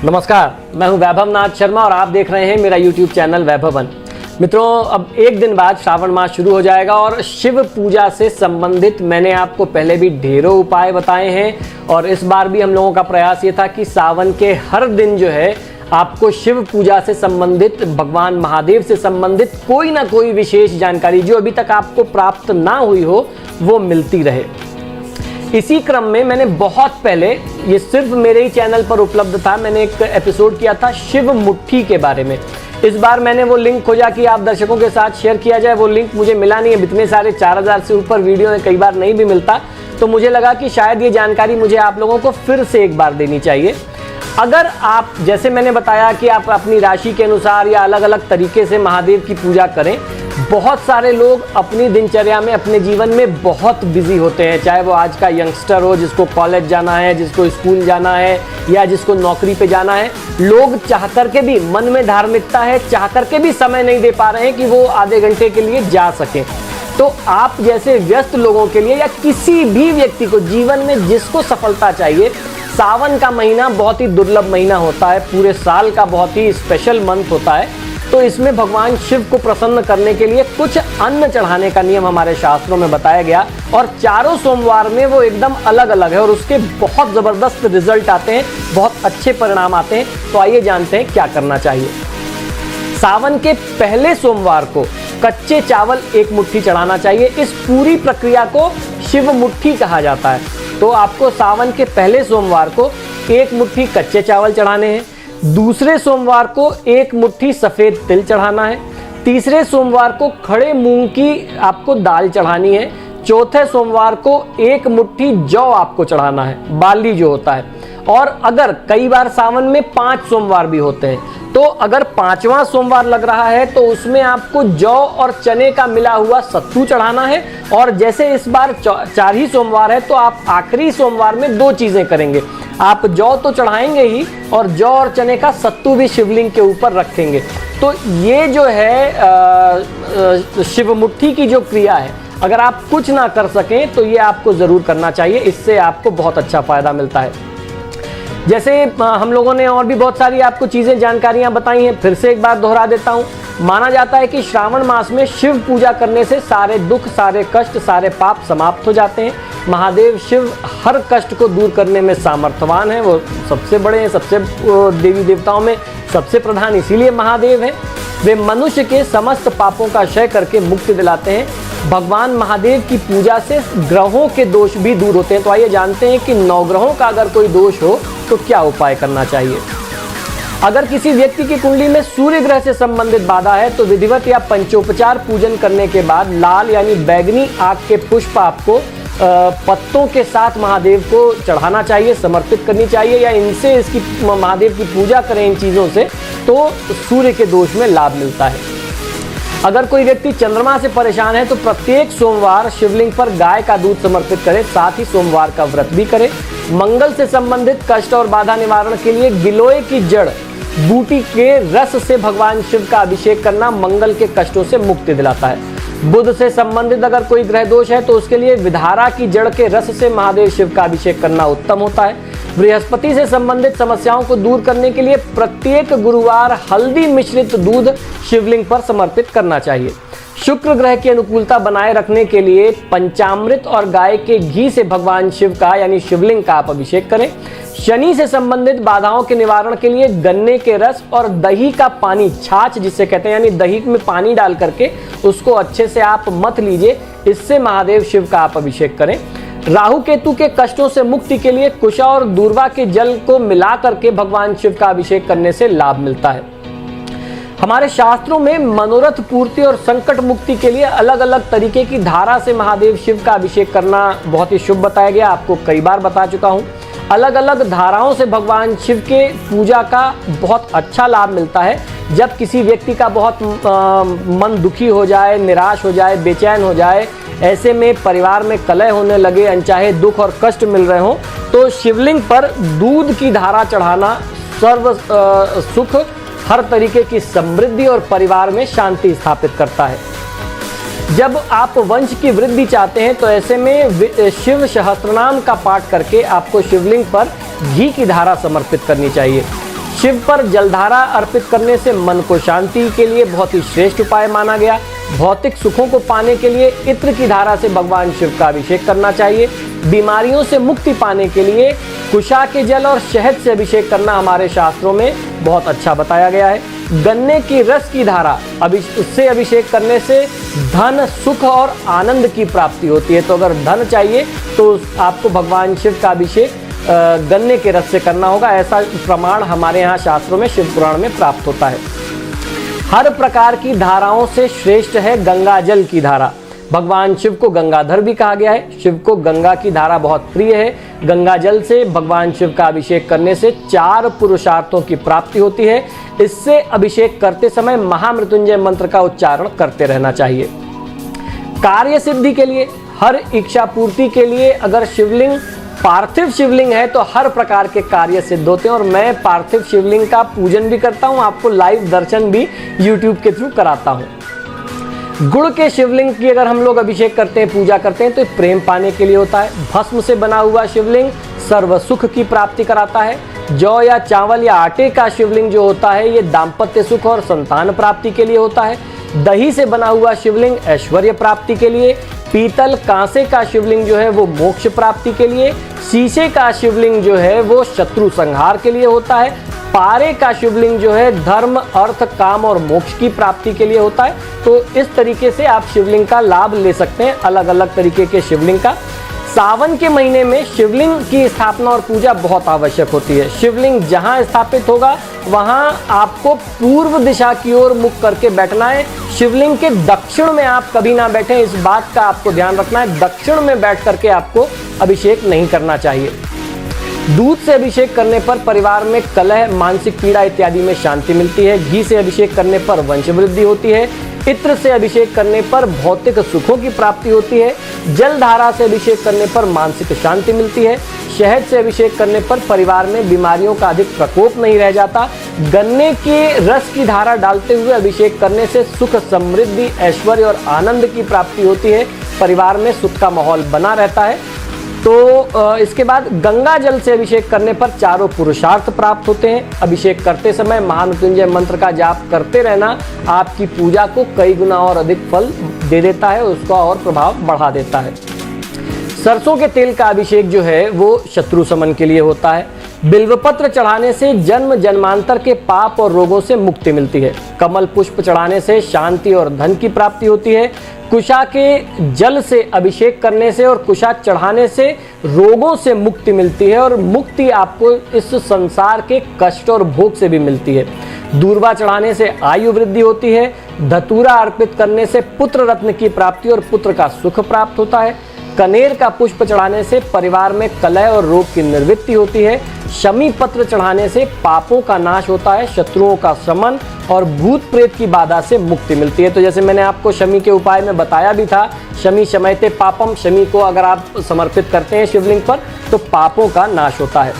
नमस्कार, मैं हूं वैभव नाथ शर्मा और आप देख रहे हैं मेरा YouTube चैनल वैभवन। मित्रों, अब एक दिन बाद श्रावण मास शुरू हो जाएगा और शिव पूजा से संबंधित मैंने आपको पहले भी ढेरों उपाय बताए हैं और इस बार भी हम लोगों का प्रयास ये था कि सावन के हर दिन जो है आपको शिव पूजा से संबंधित, भगवान महादेव से संबंधित कोई ना कोई विशेष जानकारी जो अभी तक आपको प्राप्त ना हुई हो वो मिलती रहे। इसी क्रम में मैंने बहुत पहले, ये सिर्फ मेरे ही चैनल पर उपलब्ध था, मैंने एक एपिसोड किया था शिव मुट्ठी के बारे में। इस बार मैंने वो लिंक खोजा कि आप दर्शकों के साथ शेयर किया जाए। वो लिंक मुझे मिला नहीं है, इतने सारे 4000 से ऊपर वीडियो है, कई बार नहीं भी मिलता, तो मुझे लगा कि शायद ये जानकारी मुझे आप लोगों को फिर से एक बार देनी चाहिए। अगर आप, जैसे मैंने बताया कि आप अपनी राशि के अनुसार या अलग अलग तरीके से महादेव की पूजा करें। बहुत सारे लोग अपनी दिनचर्या में, अपने जीवन में बहुत बिजी होते हैं, चाहे वो आज का यंगस्टर हो जिसको कॉलेज जाना है, जिसको स्कूल जाना है या जिसको नौकरी पे जाना है। लोग चाह करके भी, मन में धार्मिकता है, चाह करके भी समय नहीं दे पा रहे हैं कि वो आधे घंटे के लिए जा सकें। तो आप जैसे व्यस्त लोगों के लिए या किसी भी व्यक्ति को जीवन में जिसको सफलता चाहिए, सावन का महीना बहुत ही दुर्लभ महीना होता है, पूरे साल का बहुत ही स्पेशल मंथ होता है। तो इसमें भगवान शिव को प्रसन्न करने के लिए कुछ अन्न चढ़ाने का नियम हमारे शास्त्रों में बताया गया और चारों सोमवार में वो एकदम अलग अलग है और उसके बहुत ज़बरदस्त रिजल्ट आते हैं, बहुत अच्छे परिणाम आते हैं। तो आइए जानते हैं क्या करना चाहिए। सावन के पहले सोमवार को कच्चे चावल 1 मुट्ठी चढ़ाना चाहिए। इस पूरी प्रक्रिया को शिव मुट्ठी कहा जाता है। तो आपको सावन के पहले सोमवार को 1 मुट्ठी कच्चे चावल चढ़ाने हैं, दूसरे सोमवार को 1 मुट्ठी सफ़ेद तिल चढ़ाना है, तीसरे सोमवार को खड़े मूंग की आपको दाल चढ़ानी है, चौथे सोमवार को 1 मुट्ठी जौ आपको चढ़ाना है, बाली जो होता है। और अगर कई बार सावन में 5 सोमवार भी होते हैं, तो अगर 5वां सोमवार लग रहा है तो उसमें आपको जौ और चने का मिला हुआ सत्तू चढ़ाना है। और जैसे इस बार 4 ही सोमवार है तो आप आखिरी सोमवार में 2 चीज़ें करेंगे। आप जौ तो चढ़ाएंगे ही और जौ और चने का सत्तू भी शिवलिंग के ऊपर रखेंगे। तो ये जो है शिव मुट्ठी की जो क्रिया है, अगर आप कुछ ना कर सकें तो ये आपको ज़रूर करना चाहिए, इससे आपको बहुत अच्छा फ़ायदा मिलता है। जैसे हम लोगों ने और भी बहुत सारी आपको चीज़ें, जानकारियाँ बताई हैं, फिर से एक बार दोहरा देता हूँ। माना जाता है कि श्रावण मास में शिव पूजा करने से सारे दुख, सारे कष्ट, सारे पाप समाप्त हो जाते हैं। महादेव शिव हर कष्ट को दूर करने में सामर्थ्यवान है, वो सबसे बड़े हैं, सबसे देवी देवताओं में सबसे प्रधान इसीलिए महादेव हैं। वे मनुष्य के समस्त पापों का क्षय करके मुक्ति दिलाते हैं। भगवान महादेव की पूजा से ग्रहों के दोष भी दूर होते हैं। तो आइए जानते हैं कि 9 ग्रहों का अगर कोई दोष हो तो क्या उपाय करना चाहिए। अगर किसी व्यक्ति की कुंडली में सूर्य ग्रह से संबंधित बाधा है तो विधिवत या पंचोपचार पूजन करने के बाद लाल यानी बैगनी आग के पुष्प आपको पत्तों के साथ महादेव को चढ़ाना चाहिए, समर्पित करनी चाहिए, या इनसे इसकी महादेव की पूजा करें इन चीज़ों से, तो सूर्य के दोष में लाभ मिलता है। अगर कोई व्यक्ति चंद्रमा से परेशान है तो प्रत्येक सोमवार शिवलिंग पर गाय का दूध समर्पित करें, साथ ही सोमवार का व्रत भी करें। मंगल से संबंधित कष्ट और बाधा निवारण के लिए गिलोय की जड़ बूटी के रस से भगवान शिव का अभिषेक करना मंगल के कष्टों से मुक्ति दिलाता है। बुध से संबंधित अगर कोई ग्रह दोष है तो उसके लिए विधारा की जड़ के रस से महादेव शिव का अभिषेक करना उत्तम होता है। बृहस्पति से संबंधित समस्याओं को दूर करने के लिए प्रत्येक गुरुवार हल्दी मिश्रित दूध शिवलिंग पर समर्पित करना चाहिए। शुक्र ग्रह की अनुकूलता बनाए रखने के लिए पंचामृत और गाय के घी से भगवान शिव का यानी शिवलिंग का आप अभिषेक करें। शनि से संबंधित बाधाओं के निवारण के लिए गन्ने के रस और दही का पानी, छाछ जिसे कहते हैं, यानी दही में पानी डाल करके उसको अच्छे से आप मथ लीजिए, इससे महादेव शिव का आप अभिषेक करें। राहु केतु के कष्टों से मुक्ति के लिए कुशा और दूर्वा के जल को मिला करके भगवान शिव का अभिषेक करने से लाभ मिलता है। हमारे शास्त्रों में मनोरथ पूर्ति और संकट मुक्ति के लिए अलग अलग तरीके की धारा से महादेव शिव का अभिषेक करना बहुत ही शुभ बताया गया, आपको कई बार बता चुका हूँ। अलग अलग धाराओं से भगवान शिव के पूजा का बहुत अच्छा लाभ मिलता है। जब किसी व्यक्ति का बहुत मन दुखी हो जाए, निराश हो जाए, बेचैन हो जाए, ऐसे में परिवार में कलह होने लगे, अनचाहे दुख और कष्ट मिल रहे हों, तो शिवलिंग पर दूध की धारा चढ़ाना सर्व सुख, हर तरीके की समृद्धि और परिवार में शांति स्थापित करता है। जब आप वंश की वृद्धि चाहते हैं तो ऐसे में शिव सहस्त्रनाम का पाठ करके आपको शिवलिंग पर घी की धारा समर्पित करनी चाहिए। शिव पर जलधारा अर्पित करने से मन को शांति के लिए बहुत ही श्रेष्ठ उपाय माना गया। भौतिक सुखों को पाने के लिए इत्र की धारा से भगवान शिव का अभिषेक करना चाहिए। बीमारियों से मुक्ति पाने के लिए कुशा के जल और शहद से अभिषेक करना हमारे शास्त्रों में बहुत अच्छा बताया गया है। गन्ने की रस की धारा उससे अभिषेक करने से धन, सुख और आनंद की प्राप्ति होती है। तो अगर धन चाहिए तो आपको भगवान शिव का अभिषेक गन्ने के रस से करना होगा। ऐसा प्रमाण हमारे यहाँ शास्त्रों में, शिव पुराण में प्राप्त होता है। हर प्रकार की धाराओं से श्रेष्ठ है गंगा जल की धारा। भगवान शिव को गंगाधर भी कहा गया है। शिव को गंगा की धारा बहुत प्रिय है। गंगा जल से भगवान शिव का अभिषेक करने से 4 पुरुषार्थों की प्राप्ति होती है। इससे अभिषेक करते समय महामृत्युंजय मंत्र का उच्चारण करते रहना चाहिए। कार्य सिद्धि के लिए, हर इच्छा पूर्ति के लिए अगर शिवलिंग पार्थिव शिवलिंग है तो हर प्रकार के कार्य सिद्ध होते हैं। और मैं पार्थिव शिवलिंग का पूजन भी करता हूं, आपको लाइव दर्शन भी YouTube के थ्रू कराता हूं। गुड़ के शिवलिंग की अगर हम लोग अभिषेक करते हैं, पूजा करते हैं तो प्रेम पाने के लिए होता है। भस्म से बना हुआ शिवलिंग सर्व सुख की प्राप्ति कराता है। जौ या चावल या आटे का शिवलिंग जो होता है ये दाम्पत्य सुख और संतान प्राप्ति के लिए होता है। दही से बना हुआ शिवलिंग ऐश्वर्य प्राप्ति के लिए। पीतल कांसे का शिवलिंग जो है वो मोक्ष प्राप्ति के लिए। शीशे का शिवलिंग जो है वो शत्रु संहार के लिए होता है। पारे का शिवलिंग जो है धर्म, अर्थ, काम और मोक्ष की प्राप्ति के लिए होता है। तो इस तरीके से आप शिवलिंग का लाभ ले सकते हैं, अलग अलग तरीके के शिवलिंग का। सावन के महीने में शिवलिंग की स्थापना और पूजा बहुत आवश्यक होती है। शिवलिंग जहां स्थापित होगा वहां आपको पूर्व दिशा की ओर मुख करके बैठना है। शिवलिंग के दक्षिण में आप कभी ना बैठें, इस बात का आपको ध्यान रखना है। दक्षिण में बैठ करके आपको अभिषेक नहीं करना चाहिए। दूध से अभिषेक करने पर परिवार में कलह, मानसिक पीड़ा इत्यादि में शांति मिलती है। घी से अभिषेक करने पर वंश वृद्धि होती है। इत्र से अभिषेक करने पर भौतिक सुखों की प्राप्ति होती है। जल धारा से अभिषेक करने पर मानसिक शांति मिलती है। शहद से अभिषेक करने पर परिवार में बीमारियों का अधिक प्रकोप नहीं रह जाता। गन्ने के रस की धारा डालते हुए अभिषेक करने से सुख, समृद्धि, ऐश्वर्य और आनंद की प्राप्ति होती है। परिवार में सुख का माहौल बना रहता है। तो इसके बाद गंगा जल से अभिषेक करने पर 4 पुरुषार्थ प्राप्त होते हैं। अभिषेक करते समय महामृत्युंजय मंत्र का जाप करते रहना आपकी पूजा को कई गुना और अधिक फल दे देता है, उसका और प्रभाव बढ़ा देता है। सरसों के तेल का अभिषेक जो है वो शत्रु शमन के लिए होता है। बिल्वपत्र चढ़ाने से जन्म जन्मांतर के पाप और रोगों से मुक्ति मिलती है। कमल पुष्प चढ़ाने से शांति और धन की प्राप्ति होती है। कुशा के जल से अभिषेक करने से और कुशा चढ़ाने से रोगों से मुक्ति मिलती है और मुक्ति आपको इस संसार के कष्ट और भोग से भी मिलती है। दूर्वा चढ़ाने से आयु वृद्धि होती है। धतूरा अर्पित करने से पुत्र रत्न की प्राप्ति और पुत्र का सुख प्राप्त होता है। कनेर का पुष्प चढ़ाने से परिवार में कलह और रोग की निवृत्ति होती है। शमी पत्र चढ़ाने से पापों का नाश होता है, शत्रुओं का शमन और भूत प्रेत की बाधा से मुक्ति मिलती है। तो जैसे मैंने आपको शमी के उपाय में बताया भी था, शमी शमयते पापम, शमी को अगर आप समर्पित करते हैं शिवलिंग पर तो पापों का नाश होता है।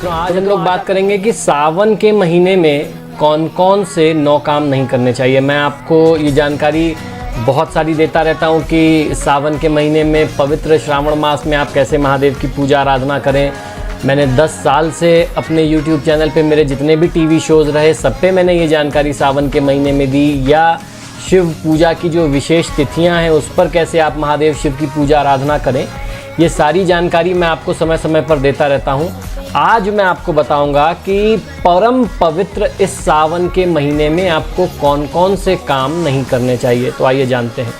तो आज हम लोग बात करेंगे कि सावन के महीने में कौन कौन से 9 काम नहीं करने चाहिए। मैं आपको ये जानकारी बहुत सारी देता रहता हूँ कि सावन के महीने में पवित्र श्रावण मास में आप कैसे महादेव की पूजा आराधना करें। मैंने 10 साल से अपने YouTube चैनल पे मेरे जितने भी टीवी शोज़ रहे सब पे मैंने ये जानकारी सावन के महीने में दी, या शिव पूजा की जो विशेष तिथियां हैं उस पर कैसे आप महादेव शिव की पूजा आराधना करें। ये सारी जानकारी मैं आपको समय समय पर देता रहता हूँ। आज मैं आपको बताऊंगा कि परम पवित्र इस सावन के महीने में आपको कौन कौन से काम नहीं करने चाहिए। तो आइए जानते हैं।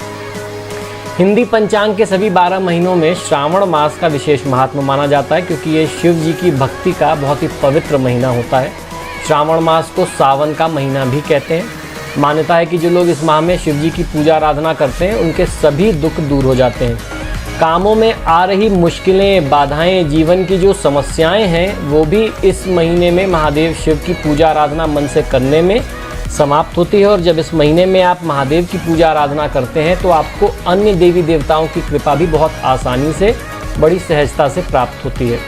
हिंदी पंचांग के सभी 12 महीनों में श्रावण मास का विशेष महात्मा माना जाता है, क्योंकि ये शिव जी की भक्ति का बहुत ही पवित्र महीना होता है। श्रावण मास को सावन का महीना भी कहते हैं। मान्यता है कि जो लोग इस माह में शिव जी की पूजा आराधना करते हैं उनके सभी दुख दूर हो जाते हैं। कामों में आ रही मुश्किलें, बाधाएं, जीवन की जो समस्याएं हैं वो भी इस महीने में महादेव शिव की पूजा आराधना मन से करने में समाप्त होती है। और जब इस महीने में आप महादेव की पूजा आराधना करते हैं तो आपको अन्य देवी देवताओं की कृपा भी बहुत आसानी से, बड़ी सहजता से प्राप्त होती है।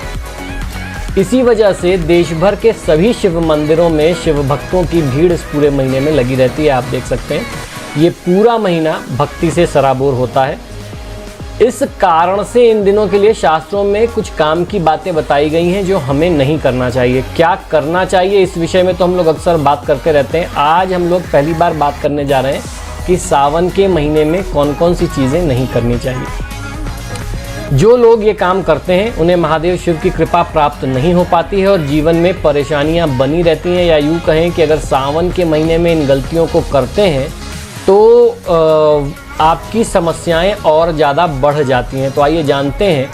इसी वजह से देश भर के सभी शिव मंदिरों में शिव भक्तों की भीड़ इस पूरे महीने में लगी रहती है। आप देख सकते हैं ये पूरा महीना भक्ति से सराबोर होता है। इस कारण से इन दिनों के लिए शास्त्रों में कुछ काम की बातें बताई गई हैं जो हमें नहीं करना चाहिए। क्या करना चाहिए इस विषय में तो हम लोग अक्सर बात करते रहते हैं। आज हम लोग पहली बार बात करने जा रहे हैं कि सावन के महीने में कौन कौन सी चीज़ें नहीं करनी चाहिए। जो लोग ये काम करते हैं उन्हें महादेव शिव की कृपा प्राप्त नहीं हो पाती है और जीवन में परेशानियां बनी रहती हैं, या यूँ कहें कि अगर सावन के महीने में इन गलतियों को करते हैं तो आपकी समस्याएं और ज़्यादा बढ़ जाती हैं। तो आइए जानते हैं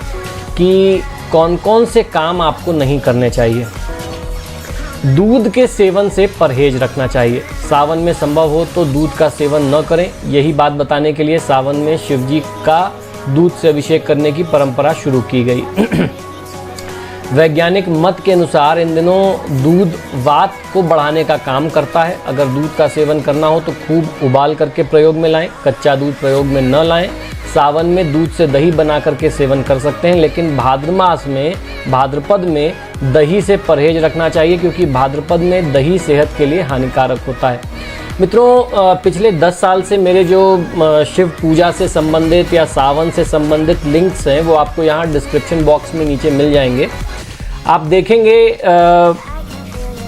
कि कौन कौन से काम आपको नहीं करने चाहिए। दूध के सेवन से परहेज रखना चाहिए। सावन में संभव हो तो दूध का सेवन न करें। यही बात बताने के लिए सावन में शिवजी का दूध से अभिषेक करने की परंपरा शुरू की गई। वैज्ञानिक मत के अनुसार इन दिनों दूध वात को बढ़ाने का काम करता है। अगर दूध का सेवन करना हो तो खूब उबाल करके प्रयोग में लाएं, कच्चा दूध प्रयोग में न लाएं। सावन में दूध से दही बना करके सेवन कर सकते हैं, लेकिन भाद्रपद में दही से परहेज रखना चाहिए, क्योंकि भाद्रपद में दही सेहत के लिए हानिकारक होता है। मित्रों, पिछले 10 साल से मेरे जो शिव पूजा से संबंधित या सावन से संबंधित लिंक्स हैं वो आपको यहाँ डिस्क्रिप्शन बॉक्स में नीचे मिल जाएंगे। आप देखेंगे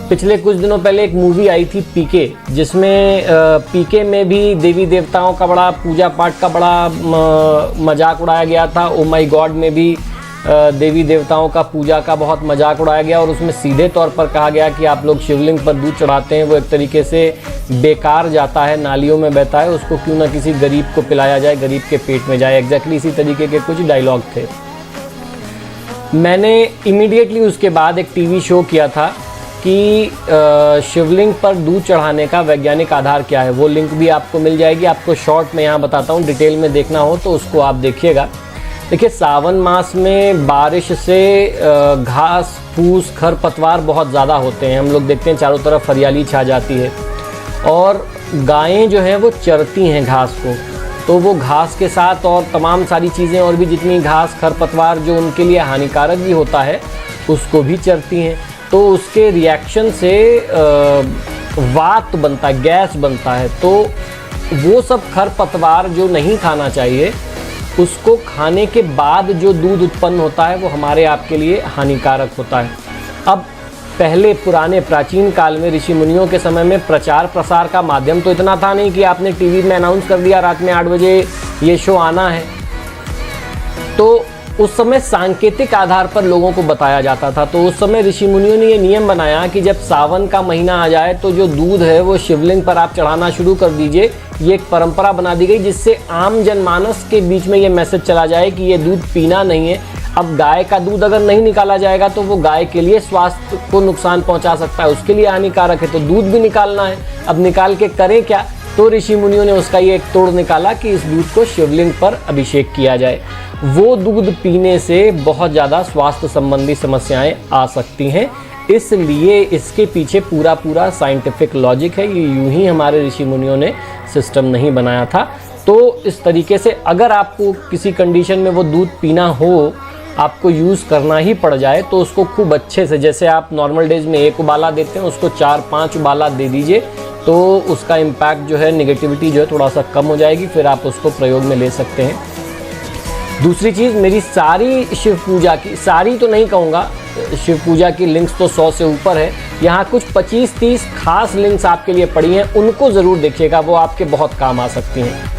पिछले कुछ दिनों पहले एक मूवी आई थी पीके, जिसमें पीके में भी देवी देवताओं का बड़ा पूजा पाठ का बड़ा मजाक उड़ाया गया था। ओ माई गॉड में भी देवी देवताओं का पूजा का बहुत मजाक उड़ाया गया और उसमें सीधे तौर पर कहा गया कि आप लोग शिवलिंग पर दूध चढ़ाते हैं वो एक तरीके से बेकार जाता है, नालियों में बहता है, उसको क्यों ना किसी गरीब को पिलाया जाए, गरीब के पेट में जाए। एग्जैक्टली इसी तरीके के कुछ डायलॉग थे। मैंने इमीडिएटली उसके बाद एक टीवी शो किया था कि शिवलिंग पर दूध चढ़ाने का वैज्ञानिक आधार क्या है। वो लिंक भी आपको मिल जाएगी। आपको शॉर्ट में यहाँ बताता हूँ, डिटेल में देखना हो तो उसको आप देखिएगा। देखिए, सावन मास में बारिश से घास फूस खरपतवार बहुत ज़्यादा होते हैं। हम लोग देखते हैं चारों तरफ हरियाली छा जाती है और गायें जो हैं वो चरती हैं घास को, तो वो घास के साथ और तमाम सारी चीज़ें और भी जितनी घास खरपतवार जो उनके लिए हानिकारक भी होता है उसको भी चरती हैं। तो उसके रिएक्शन से वात बनता है, गैस बनता है। तो वो सब खरपतवार जो नहीं खाना चाहिए, उसको खाने के बाद जो दूध उत्पन्न होता है वो हमारे आपके लिए हानिकारक होता है। अब पहले पुराने प्राचीन काल में ऋषि मुनियों के समय में प्रचार प्रसार का माध्यम तो इतना था नहीं कि आपने टीवी में अनाउंस कर दिया रात में 8 बजे ये शो आना है। तो उस समय सांकेतिक आधार पर लोगों को बताया जाता था। तो उस समय ऋषि मुनियों ने ये नियम बनाया कि जब सावन का महीना आ जाए तो जो दूध है वो शिवलिंग पर आप चढ़ाना शुरू कर दीजिए। ये एक परंपरा बना दी गई जिससे आम जनमानस के बीच में ये मैसेज चला जाए कि ये दूध पीना नहीं है। अब गाय का दूध अगर नहीं निकाला जाएगा तो वो गाय के लिए स्वास्थ्य को नुकसान पहुंचा सकता है, उसके लिए हानिकारक है, तो दूध भी निकालना है। अब निकाल के करें क्या? तो ऋषि मुनियों ने उसका ये एक तोड़ निकाला कि इस दूध को शिवलिंग पर अभिषेक किया जाए। वो दूध पीने से बहुत ज़्यादा स्वास्थ्य संबंधी समस्याएं आ सकती हैं, इसलिए इसके पीछे पूरा साइंटिफिक लॉजिक है। ये यूं ही हमारे ऋषि मुनियों ने सिस्टम नहीं बनाया था। तो इस तरीके से अगर आपको किसी कंडीशन में वो दूध पीना हो, आपको यूज़ करना ही पड़ जाए, तो उसको खूब अच्छे से, जैसे आप नॉर्मल डेज में 1 उबाला देते हैं, उसको 4-5 उबाला दे दीजिए, तो उसका इम्पैक्ट जो है, नेगेटिविटी जो है थोड़ा सा कम हो जाएगी। फिर आप उसको प्रयोग में ले सकते हैं। दूसरी चीज़, मेरी सारी शिव पूजा की, सारी तो नहीं कहूँगा, शिव पूजा की लिंक्स तो 100 से ऊपर है। यहाँ कुछ 25-30 खास लिंक्स आपके लिए पड़ी हैं, उनको ज़रूर देखिएगा, वो आपके बहुत काम आ सकती हैं।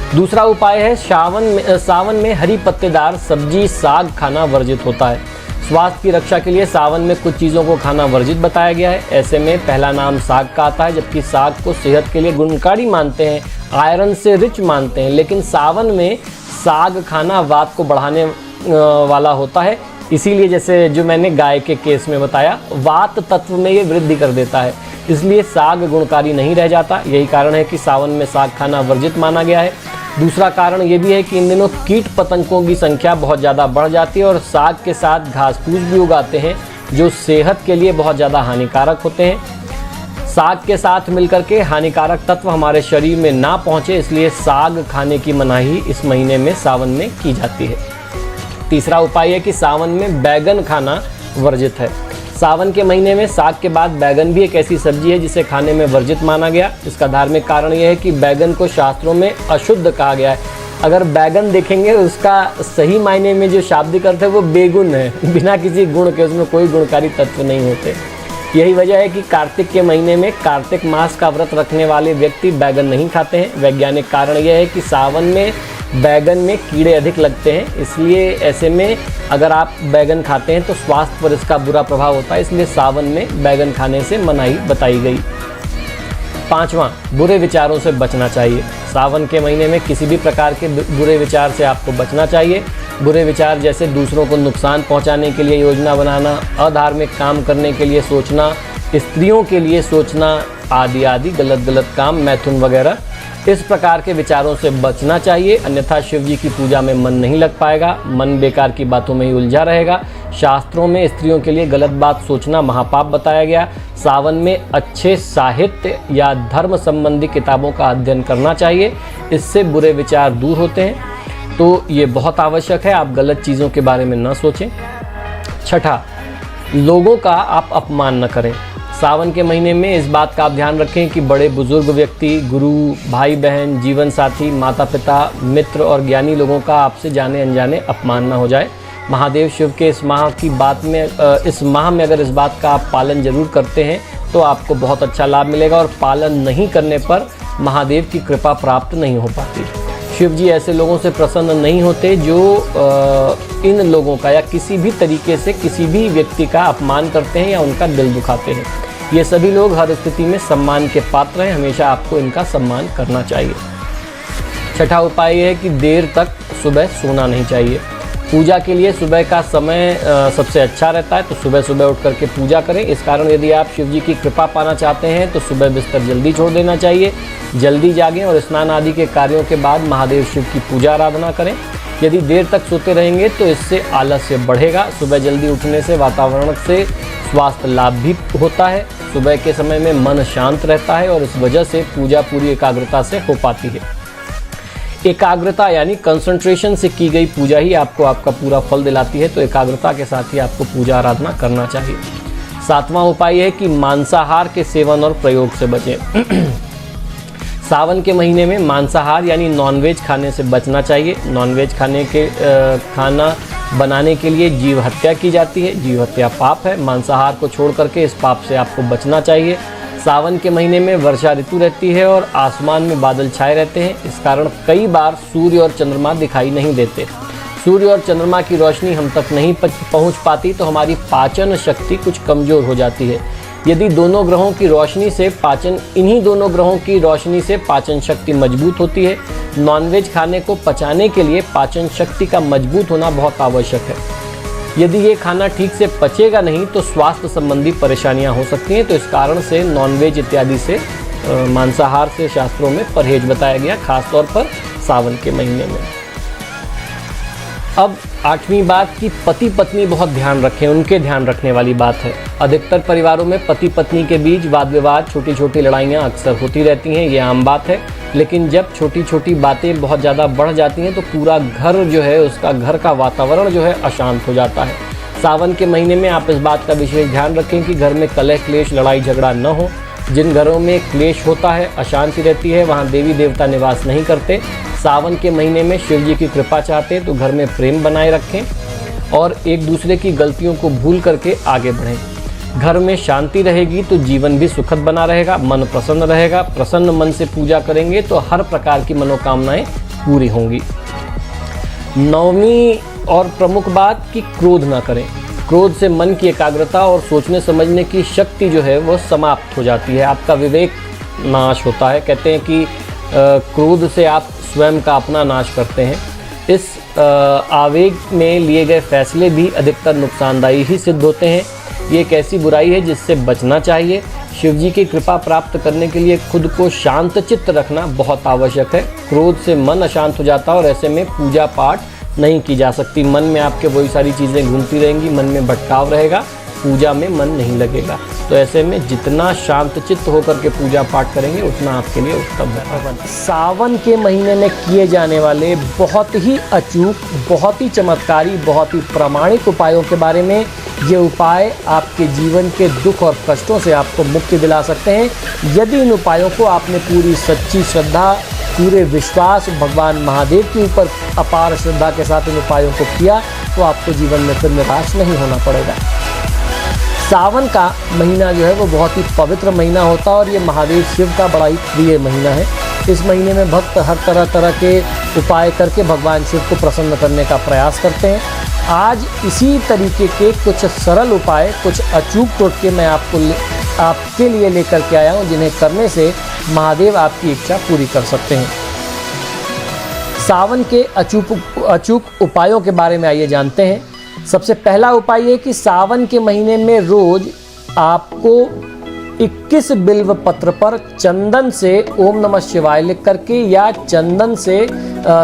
दूसरा उपाय है, सावन में हरी पत्तेदार सब्जी साग खाना वर्जित होता है। स्वास्थ्य की रक्षा के लिए सावन में कुछ चीज़ों को खाना वर्जित बताया गया है। ऐसे में पहला नाम साग का आता है, जबकि साग को सेहत के लिए गुणकारी मानते हैं, आयरन से रिच मानते हैं, लेकिन सावन में साग खाना वात को बढ़ाने वाला होता है। इसीलिए जैसे जो मैंने गाय के केस में बताया, वात तत्व में ये वृद्धि कर देता है, इसलिए साग गुणकारी नहीं रह जाता। यही कारण है कि सावन में साग खाना वर्जित माना गया है। दूसरा कारण ये भी है कि इन दिनों कीट पतंगों की संख्या बहुत ज़्यादा बढ़ जाती है और साग के साथ घास फूस भी उगाते हैं जो सेहत के लिए बहुत ज़्यादा हानिकारक होते हैं। साग के साथ मिलकर के हानिकारक तत्व हमारे शरीर में ना पहुँचे, इसलिए साग खाने की मनाही इस महीने में सावन में की जाती है। तीसरा उपाय है कि सावन में बैगन खाना वर्जित है। सावन के महीने में साग के बाद बैगन भी एक ऐसी सब्जी है जिसे खाने में वर्जित माना गया। इसका धार्मिक कारण यह है कि बैगन को शास्त्रों में अशुद्ध कहा गया है। अगर बैगन देखेंगे उसका सही मायने में जो शाब्दिक अर्थ है वो बेगुन है, बिना किसी गुण के, उसमें कोई गुणकारी तत्व नहीं होते। यही वजह है कि कार्तिक के महीने में कार्तिक मास का व्रत रखने वाले व्यक्ति बैगन नहीं खाते हैं। वैज्ञानिक कारण यह है कि सावन में बैगन में कीड़े अधिक लगते हैं, इसलिए ऐसे में अगर आप बैगन खाते हैं तो स्वास्थ्य पर इसका बुरा प्रभाव होता है, इसलिए सावन में बैगन खाने से मनाही बताई गई। 5वां, बुरे विचारों से बचना चाहिए। सावन के महीने में किसी भी प्रकार के बुरे विचार से आपको बचना चाहिए। बुरे विचार जैसे दूसरों को नुकसान पहुंचाने के लिए योजना बनाना, अधार्मिक काम करने के लिए सोचना, स्त्रियों के लिए सोचना आदि आदि गलत काम, मैथुन वगैरह, इस प्रकार के विचारों से बचना चाहिए। अन्यथा शिव जी की पूजा में मन नहीं लग पाएगा, मन बेकार की बातों में ही उलझा रहेगा। शास्त्रों में स्त्रियों के लिए गलत बात सोचना महापाप बताया गया। सावन में अच्छे साहित्य या धर्म संबंधी किताबों का अध्ययन करना चाहिए, इससे बुरे विचार दूर होते हैं। तो ये बहुत आवश्यक है, आप गलत चीज़ों के बारे में न सोचें। 6, लोगों का आप अपमान न करें। सावन के महीने में इस बात का आप ध्यान रखें कि बड़े बुजुर्ग व्यक्ति, गुरु, भाई बहन, जीवन साथी, माता पिता, मित्र और ज्ञानी लोगों का आपसे जाने अनजाने अपमान न हो जाए। महादेव शिव के इस माह में अगर इस बात का आप पालन जरूर करते हैं तो आपको बहुत अच्छा लाभ मिलेगा, और पालन नहीं करने पर महादेव की कृपा प्राप्त नहीं हो पाती। शिव जी ऐसे लोगों से प्रसन्न नहीं होते जो इन लोगों का या किसी भी तरीके से किसी भी व्यक्ति का अपमान करते हैं या उनका दिल दुखाते हैं। ये सभी लोग हर स्थिति में सम्मान के पात्र हैं, हमेशा आपको इनका सम्मान करना चाहिए। 6वां उपाय है कि देर तक सुबह सोना नहीं चाहिए। पूजा के लिए सुबह का समय सबसे अच्छा रहता है, तो सुबह सुबह उठ करके पूजा करें। इस कारण यदि आप शिव जी की कृपा पाना चाहते हैं तो सुबह बिस्तर जल्दी छोड़ देना चाहिए, जल्दी जागें और स्नान आदि के कार्यों के बाद महादेव शिव की पूजा आराधना करें। यदि देर तक सोते रहेंगे तो इससे आलस्य बढ़ेगा। सुबह जल्दी उठने से वातावरण से स्वास्थ्य लाभ भी होता है। सुबह के समय में मन शांत रहता है और इस वजह से पूजा पूरी एकाग्रता से हो पाती है। एकाग्रता यानी कंसंट्रेशन से की गई पूजा ही आपको आपका पूरा फल दिलाती है, तो एकाग्रता के साथ ही आपको पूजा आराधना करना चाहिए। 7वां उपाय है कि मांसाहार के सेवन और प्रयोग से बचें। सावन के महीने में मांसाहार यानी नॉनवेज खाने से बचना चाहिए। नॉनवेज खाना बनाने के लिए जीव हत्या की जाती है। जीव हत्या पाप है। मांसाहार को छोड़ करके इस पाप से आपको बचना चाहिए। सावन के महीने में वर्षा ऋतु रहती है और आसमान में बादल छाए रहते हैं, इस कारण कई बार सूर्य और चंद्रमा दिखाई नहीं देते। सूर्य और चंद्रमा की रोशनी हम तक नहीं पहुंच पाती तो हमारी पाचन शक्ति कुछ कमज़ोर हो जाती है। यदि इन्हीं दोनों ग्रहों की रोशनी से पाचन शक्ति मजबूत होती है। नॉनवेज खाने को पचाने के लिए पाचन शक्ति का मजबूत होना बहुत आवश्यक है। यदि ये खाना ठीक से पचेगा नहीं तो स्वास्थ्य संबंधी परेशानियां हो सकती हैं, तो इस कारण से नॉनवेज इत्यादि से मांसाहार से शास्त्रों में परहेज बताया गया, खासतौर पर सावन के महीने में। अब 8वीं बात कि पति पत्नी बहुत ध्यान रखें, उनके ध्यान रखने वाली बात है। अधिकतर परिवारों में पति पत्नी के बीच वाद विवाद, छोटी छोटी लड़ाइयाँ अक्सर होती रहती हैं, ये आम बात है। लेकिन जब छोटी छोटी बातें बहुत ज़्यादा बढ़ जाती हैं तो पूरा घर जो है, उसका घर का वातावरण जो है अशांत हो जाता है। सावन के महीने में आप इस बात का विशेष ध्यान रखें कि घर में कलह क्लेश लड़ाई झगड़ा न हो। जिन घरों में क्लेश होता है, अशांति रहती है, वहाँ देवी देवता निवास नहीं करते। सावन के महीने में शिव जी की कृपा चाहते हैं तो घर में प्रेम बनाए रखें और एक दूसरे की गलतियों को भूल करके आगे बढ़ें। घर में शांति रहेगी तो जीवन भी सुखद बना रहेगा, मन प्रसन्न रहेगा। प्रसन्न मन से पूजा करेंगे तो हर प्रकार की मनोकामनाएं पूरी होंगी। 9वीं और प्रमुख बात कि क्रोध ना करें। क्रोध से मन की एकाग्रता और सोचने समझने की शक्ति जो है वो समाप्त हो जाती है, आपका विवेक नाश होता है। कहते हैं कि क्रोध से आप स्वयं का अपना नाश करते हैं। इस आवेग में लिए गए फैसले भी अधिकतर नुकसानदायी ही सिद्ध होते हैं। ये एक ऐसी बुराई है जिससे बचना चाहिए। शिव जी की कृपा प्राप्त करने के लिए खुद को शांत चित्त रखना बहुत आवश्यक है। क्रोध से मन अशांत हो जाता है और ऐसे में पूजा पाठ नहीं की जा सकती। मन में आपके वही सारी चीज़ें घूमती रहेंगी, मन में भटकाव रहेगा, पूजा में मन नहीं लगेगा। तो ऐसे में जितना शांत चित्त होकर के पूजा पाठ करेंगे उतना आपके लिए उत्तम है। सावन के महीने में किए जाने वाले बहुत ही अचूक, बहुत ही चमत्कारी, बहुत ही प्रामाणिक उपायों के बारे में, ये उपाय आपके जीवन के दुख और कष्टों से आपको मुक्ति दिला सकते हैं। यदि इन उपायों को आपने पूरी सच्ची श्रद्धा पूरे विश्वास भगवान महादेव के ऊपर अपार श्रद्धा के साथ इन उपायों को किया तो आपको जीवन में फिर निराश नहीं होना पड़ेगा। सावन का महीना जो है वो बहुत ही पवित्र महीना होता है और ये महादेव शिव का बड़ा ही प्रिय महीना है। इस महीने में भक्त हर तरह के उपाय करके भगवान शिव को प्रसन्न करने का प्रयास करते हैं। आज इसी तरीके के कुछ सरल उपाय, कुछ अचूक टोटके मैं आपके लिए लेकर के आया हूँ, जिन्हें करने से महादेव आपकी इच्छा पूरी कर सकते हैं। सावन के अचूक उपायों के बारे में आइए जानते हैं। सबसे पहला उपाय ये कि सावन के महीने में रोज आपको 21 बिल्व पत्र पर चंदन से ओम नमः शिवाय लिख करके या चंदन से